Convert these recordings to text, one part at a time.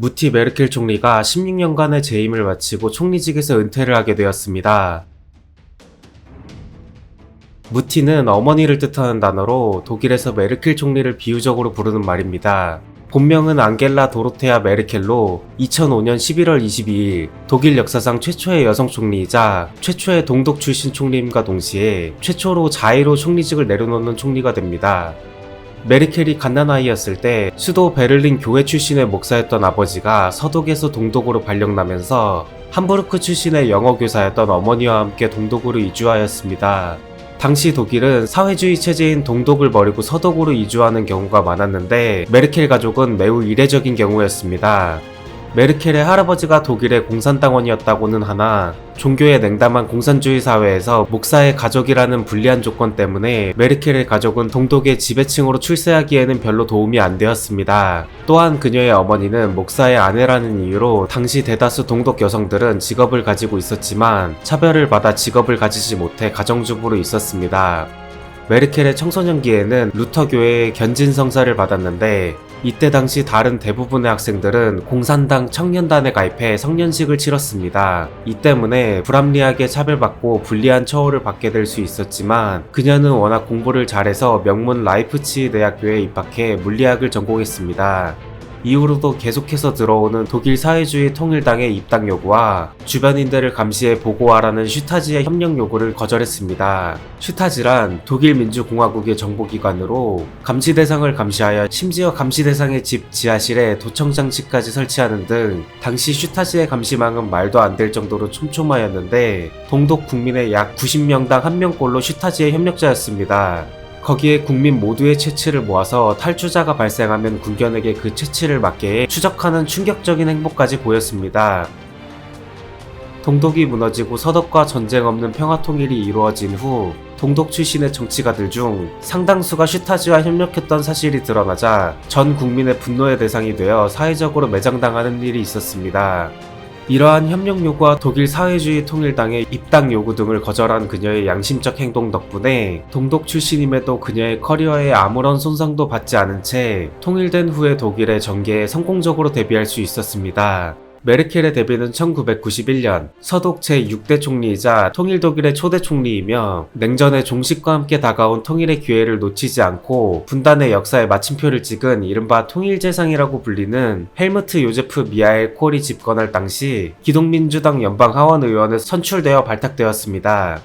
무티 메르켈 총리가 16년간의 재임을 마치고 총리직에서 은퇴를 하게 되었습니다. 무티는 어머니를 뜻하는 단어로 독일에서 메르켈 총리를 비유적으로 부르는 말입니다. 본명은 앙겔라 도로테아 메르켈로 2005년 11월 22일 독일 역사상 최초의 여성 총리이자 최초의 동독 출신 총리임과 동시에 최초로 자의로 총리직을 내려놓는 총리가 됩니다. 메르켈이 갓난아이였을 때 수도 베를린 교회 출신의 목사였던 아버지가 서독에서 동독으로 발령나면서 함부르크 출신의 영어교사였던 어머니와 함께 동독으로 이주하였습니다. 당시 독일은 사회주의 체제인 동독을 버리고 서독으로 이주하는 경우가 많았는데 메르켈 가족은 매우 이례적인 경우였습니다. 메르켈의 할아버지가 독일의 공산당원이었다고는 하나 종교에 냉담한 공산주의 사회에서 목사의 가족이라는 불리한 조건 때문에 메르켈의 가족은 동독의 지배층으로 출세하기에는 별로 도움이 안 되었습니다. 또한 그녀의 어머니는 목사의 아내라는 이유로 당시 대다수 동독 여성들은 직업을 가지고 있었지만 차별을 받아 직업을 가지지 못해 가정주부로 있었습니다. 메르켈의 청소년기에는 루터교회의 견진 성사를 받았는데 이때 당시 다른 대부분의 학생들은 공산당 청년단에 가입해 성년식을 치렀습니다. 이 때문에 불합리하게 차별받고 불리한 처우를 받게 될 수 있었지만 그녀는 워낙 공부를 잘해서 명문 라이프치히 대학교에 입학해 물리학을 전공했습니다. 이후로도 계속해서 들어오는 독일 사회주의 통일당의 입당 요구와 주변인들을 감시해 보고하라는 슈타지의 협력 요구를 거절했습니다. 슈타지란 독일 민주공화국의 정보기관으로 감시 대상을 감시하여 심지어 감시 대상의 집 지하실에 도청 장치까지 설치하는 등 당시 슈타지의 감시망은 말도 안 될 정도로 촘촘하였는데 동독 국민의 약 90명당 1명꼴로 슈타지의 협력자였습니다. 거기에 국민 모두의 채취를 모아서 탈주자가 발생하면 군견에게 그 채취를 맡게 해 추적하는 충격적인 행보까지 보였습니다. 동독이 무너지고 서독과 전쟁 없는 평화통일이 이루어진 후 동독 출신의 정치가들 중 상당수가 슈타지와 협력했던 사실이 드러나자 전 국민의 분노의 대상이 되어 사회적으로 매장당하는 일이 있었습니다. 이러한 협력 요구와 독일 사회주의 통일당의 입당 요구 등을 거절한 그녀의 양심적 행동 덕분에 동독 출신임에도 그녀의 커리어에 아무런 손상도 받지 않은 채 통일된 후에 독일의 정계에 성공적으로 데뷔할 수 있었습니다. 메르켈의 데뷔는 1991년 서독 제6대 총리이자 통일독일의 초대 총리이며 냉전의 종식과 함께 다가온 통일의 기회를 놓치지 않고 분단의 역사에 마침표를 찍은 이른바 통일재상이라고 불리는 헬무트 요제프 미하엘 콜이 집권할 당시 기독민주당 연방하원의원에 선출되어 발탁되었습니다.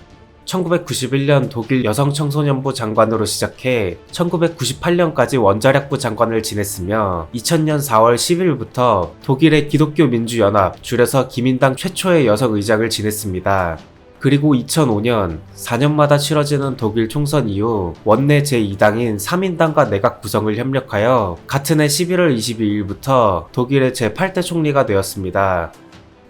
1991년 독일 여성청소년부 장관으로 시작해 1998년까지 원자력부 장관을 지냈으며 2000년 4월 10일부터 독일의 기독교민주연합 줄여서 기민당 최초의 여성 의장을 지냈습니다. 그리고 2005년 4년마다 치러지는 독일 총선 이후 원내 제2당인 3인당과 내각 구성을 협력하여 같은 해 11월 22일부터 독일의 제8대 총리가 되었습니다.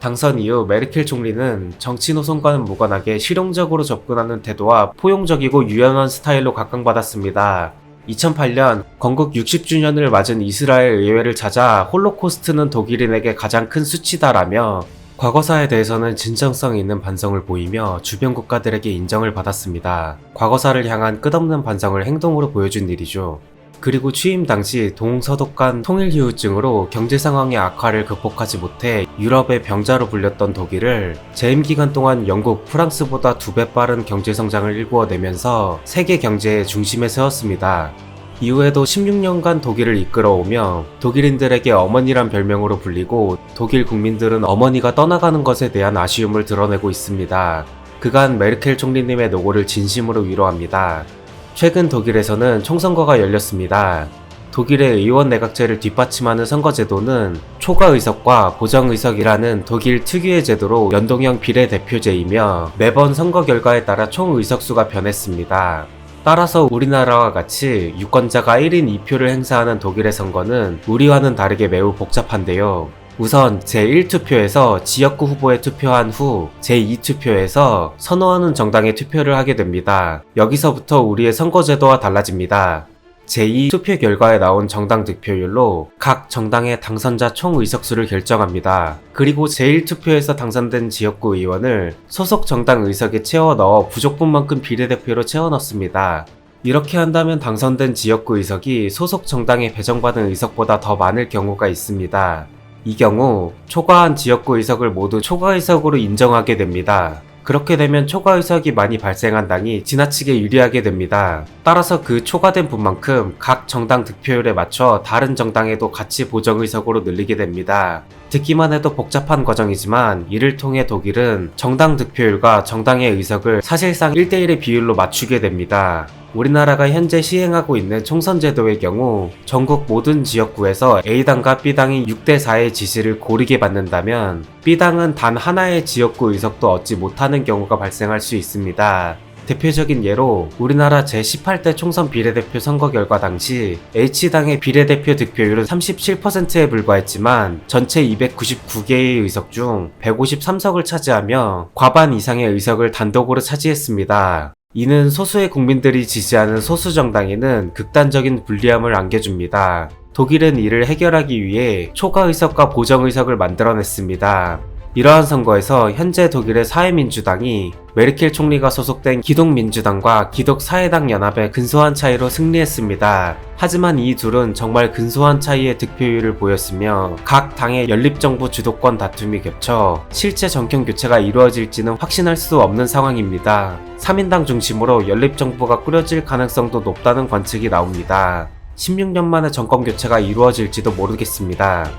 당선 이후 메르켈 총리는 정치 노선과는 무관하게 실용적으로 접근하는 태도와 포용적이고 유연한 스타일로 각광받았습니다. 2008년 건국 60주년을 맞은 이스라엘 의회를 찾아 홀로코스트는 독일인에게 가장 큰 수치다라며 과거사에 대해서는 진정성 있는 반성을 보이며 주변 국가들에게 인정을 받았습니다. 과거사를 향한 끝없는 반성을 행동으로 보여준 일이죠. 그리고 취임 당시 동서독 간 통일휴유증으로 경제 상황의 악화를 극복하지 못해 유럽의 병자로 불렸던 독일을 재임 기간 동안 영국, 프랑스보다 2배 빠른 경제 성장을 일구어내면서 세계 경제의 중심에 세웠습니다. 이후에도 16년간 독일을 이끌어오며 독일인들에게 어머니란 별명으로 불리고 독일 국민들은 어머니가 떠나가는 것에 대한 아쉬움을 드러내고 있습니다. 그간 메르켈 총리님의 노고를 진심으로 위로합니다. 최근 독일에서는 총선거가 열렸습니다. 독일의 의원 내각제를 뒷받침하는 선거제도는 초과의석과 보정의석이라는 독일 특유의 제도로 연동형 비례대표제이며 매번 선거 결과에 따라 총 의석수가 변했습니다. 따라서 우리나라와 같이 유권자가 1인 2표를 행사하는 독일의 선거는 우리와는 다르게 매우 복잡한데요. 우선 제1투표에서 지역구 후보에 투표한 후 제2투표에서 선호하는 정당에 투표를 하게 됩니다. 여기서부터 우리의 선거제도와 달라집니다. 제2투표 결과에 나온 정당 득표율로 각 정당의 당선자 총 의석수를 결정합니다. 그리고 제1투표에서 당선된 지역구 의원을 소속 정당 의석에 채워 넣어 부족분만큼 비례대표로 채워 넣습니다. 이렇게 한다면 당선된 지역구 의석이 소속 정당에 배정받은 의석보다 더 많을 경우가 있습니다. 이 경우 초과한 지역구 의석을 모두 초과의석으로 인정하게 됩니다. 그렇게 되면 초과의석이 많이 발생한 당이 지나치게 유리하게 됩니다. 따라서 그 초과된 분만큼 각 정당 득표율에 맞춰 다른 정당에도 같이 보정의석으로 늘리게 됩니다. 듣기만 해도 복잡한 과정이지만 이를 통해 독일은 정당 득표율과 정당의 의석을 사실상 1대1의 비율로 맞추게 됩니다. 우리나라가 현재 시행하고 있는 총선제도의 경우 전국 모든 지역구에서 A당과 B당이 6대4의 지지를 고르게 받는다면 B당은 단 하나의 지역구 의석도 얻지 못하는 경우가 발생할 수 있습니다. 대표적인 예로 우리나라 제18대 총선 비례대표 선거 결과 당시 H당의 비례대표 득표율은 37%에 불과했지만 전체 299개의 의석 중 153석을 차지하며 과반 이상의 의석을 단독으로 차지했습니다. 이는 소수의 국민들이 지지하는 소수 정당에는 극단적인 불리함을 안겨줍니다. 독일은 이를 해결하기 위해 초과의석과 보정의석을 만들어냈습니다. 이러한 선거에서 현재 독일의 사회민주당이 메르켈 총리가 소속된 기독민주당과 기독사회당 연합의 근소한 차이로 승리했습니다. 하지만 이 둘은 정말 근소한 차이의 득표율을 보였으며 각 당의 연립정부 주도권 다툼이 겹쳐 실제 정권 교체가 이루어질지는 확신할 수 없는 상황입니다. 3인당 중심으로 연립정부가 꾸려질 가능성도 높다는 관측이 나옵니다. 16년 만에 정권 교체가 이루어질지도 모르겠습니다.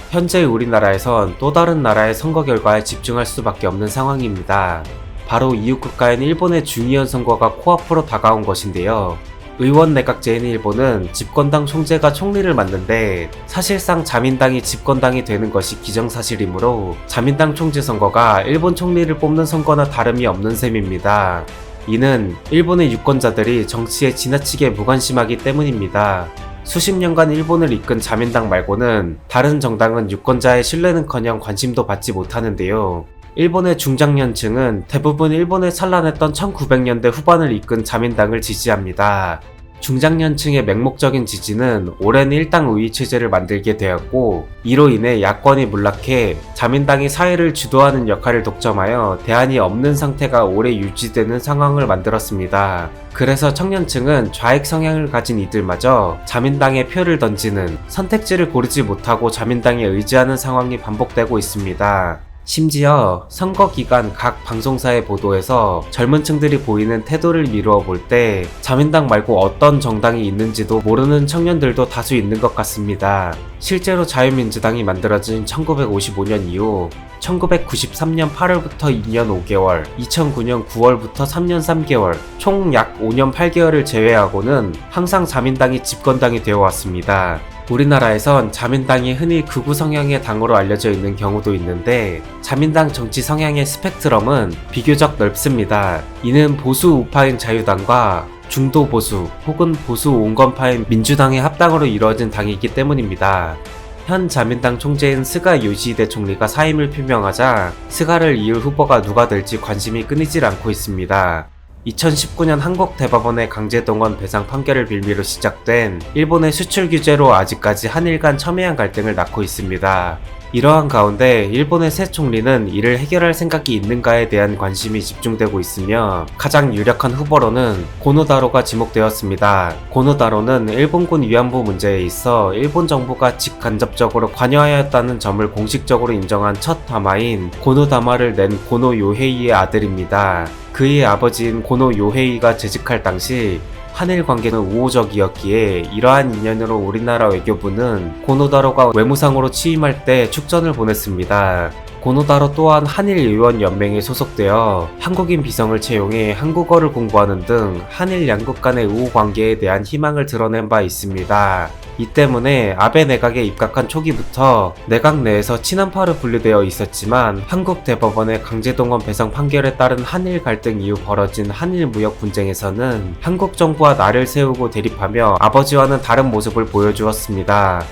현재 우리나라에선 또 다른 나라의 선거 결과에 집중할 수밖에 없는 상황입니다. 바로 이웃 국가인 일본의 중의원 선거가 코앞으로 다가온 것인데요. 의원 내각제인 일본은 집권당 총재가 총리를 맡는데 사실상 자민당이 집권당이 되는 것이 기정사실이므로 자민당 총재 선거가 일본 총리를 뽑는 선거나 다름이 없는 셈입니다. 이는 일본의 유권자들이 정치에 지나치게 무관심하기 때문입니다. 수십 년간 일본을 이끈 자민당 말고는 다른 정당은 유권자의 신뢰는커녕 관심도 받지 못하는데요. 일본의 중장년층은 대부분 일본에 찬란했던 1900년대 후반을 이끈 자민당을 지지합니다. 중장년층의 맹목적인 지지는 오랜 일당 의회 체제를 만들게 되었고 이로 인해 야권이 몰락해 자민당이 사회를 주도하는 역할을 독점하여 대안이 없는 상태가 오래 유지되는 상황을 만들었습니다. 그래서 청년층은 좌익 성향을 가진 이들마저 자민당에 표를 던지는 선택지를 고르지 못하고 자민당에 의지하는 상황이 반복되고 있습니다. 심지어 선거 기간 각 방송사의 보도에서 젊은 층들이 보이는 태도를 미루어 볼 때 자민당 말고 어떤 정당이 있는지도 모르는 청년들도 다수 있는 것 같습니다. 실제로 자유민주당이 만들어진 1955년 이후 1993년 8월부터 2년 5개월, 2009년 9월부터 3년 3개월, 총 약 5년 8개월을 제외하고는 항상 자민당이 집권당이 되어 왔습니다. 우리나라에선 자민당이 흔히 극우 성향의 당으로 알려져 있는 경우도 있는데 자민당 정치 성향의 스펙트럼은 비교적 넓습니다. 이는 보수 우파인 자유당과 중도 보수 혹은 보수 온건파인 민주당의 합당으로 이루어진 당이기 때문입니다. 현 자민당 총재인 스가 요시히데 총리가 사임을 표명하자 스가를 이을 후보가 누가 될지 관심이 끊이질 않고 있습니다. 2019년 한국대법원의 강제동원 배상 판결을 빌미로 시작된 일본의 수출 규제로 아직까지 한일 간 첨예한 갈등을 낳고 있습니다. 이러한 가운데 일본의 새 총리는 이를 해결할 생각이 있는가에 대한 관심이 집중되고 있으며 가장 유력한 후보로는 고노다로가 지목되었습니다. 고노다로는 일본군 위안부 문제에 있어 일본 정부가 직간접적으로 관여하였다는 점을 공식적으로 인정한 첫 다마인 고노다마를 낸 고노 요헤이의 아들입니다. 그의 아버지인 고노 요헤이가 재직할 당시 한일 관계는 우호적이었기에 이러한 인연으로 우리나라 외교부는 고노다로가 외무상으로 취임할 때 축전을 보냈습니다. 고노다로 또한 한일의원연맹에 소속되어 한국인 비성을 채용해 한국어를 공부하는 등 한일 양국 간의 우호관계에 대한 희망을 드러낸 바 있습니다. 이 때문에 아베 내각에 입각한 초기부터 내각 내에서 친한파로 분류되어 있었지만 한국 대법원의 강제동원 배상 판결에 따른 한일 갈등 이후 벌어진 한일 무역 분쟁에서는 한국 정부와 나를 세우고 대립하며 아버지와는 다른 모습을 보여주었습니다.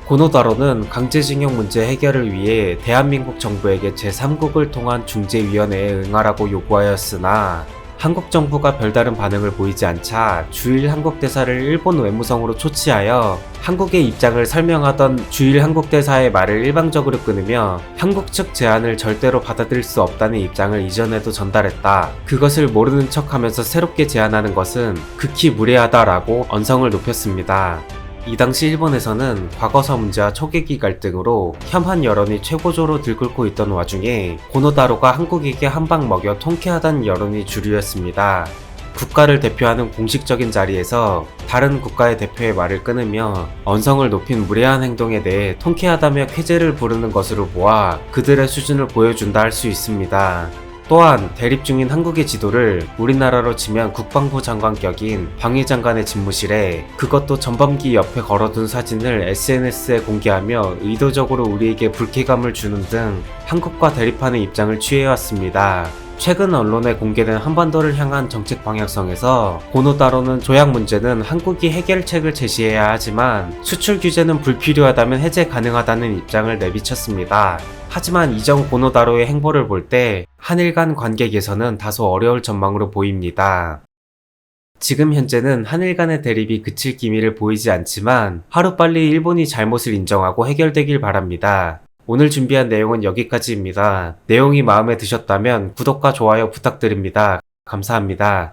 고노다로는 강제징용 문제 해결을 위해 대한민국 정부에게 제3국을 통한 중재위원회에 응하라고 요구하였으나 한국 정부가 별다른 반응을 보이지 않자 주일 한국 대사를 일본 외무성으로 초치하여 한국의 입장을 설명하던 주일 한국 대사의 말을 일방적으로 끊으며 한국 측 제안을 절대로 받아들일 수 없다는 입장을 이전에도 전달했다. 그것을 모르는 척하면서 새롭게 제안하는 것은 극히 무례하다라고 언성을 높였습니다. 이 당시 일본에서는 과거사 문제와 초계기 갈등으로 혐한 여론이 최고조로 들끓고 있던 와중에 고노다로가 한국에게 한 방 먹여 통쾌하다는 여론이 주류였습니다. 국가를 대표하는 공식적인 자리에서 다른 국가의 대표의 말을 끊으며 언성을 높인 무례한 행동에 대해 통쾌하다며 쾌재를 부르는 것으로 보아 그들의 수준을 보여준다 할 수 있습니다. 또한 대립 중인 한국의 지도를 우리나라로 치면 국방부 장관격인 방위장관의 집무실에 그것도 전범기 옆에 걸어둔 사진을 SNS에 공개하며 의도적으로 우리에게 불쾌감을 주는 등 한국과 대립하는 입장을 취해왔습니다. 최근 언론에 공개된 한반도를 향한 정책 방향성에서 고노다로는 조약 문제는 한국이 해결책을 제시해야 하지만 수출 규제는 불필요하다면 해제 가능하다는 입장을 내비쳤습니다. 하지만 이전 고노다로의 행보를 볼 때 한일 간 관계 개선은 다소 어려울 전망으로 보입니다. 지금 현재는 한일 간의 대립이 그칠 기미를 보이지 않지만 하루빨리 일본이 잘못을 인정하고 해결되길 바랍니다. 오늘 준비한 내용은 여기까지입니다. 내용이 마음에 드셨다면 구독과 좋아요 부탁드립니다. 감사합니다.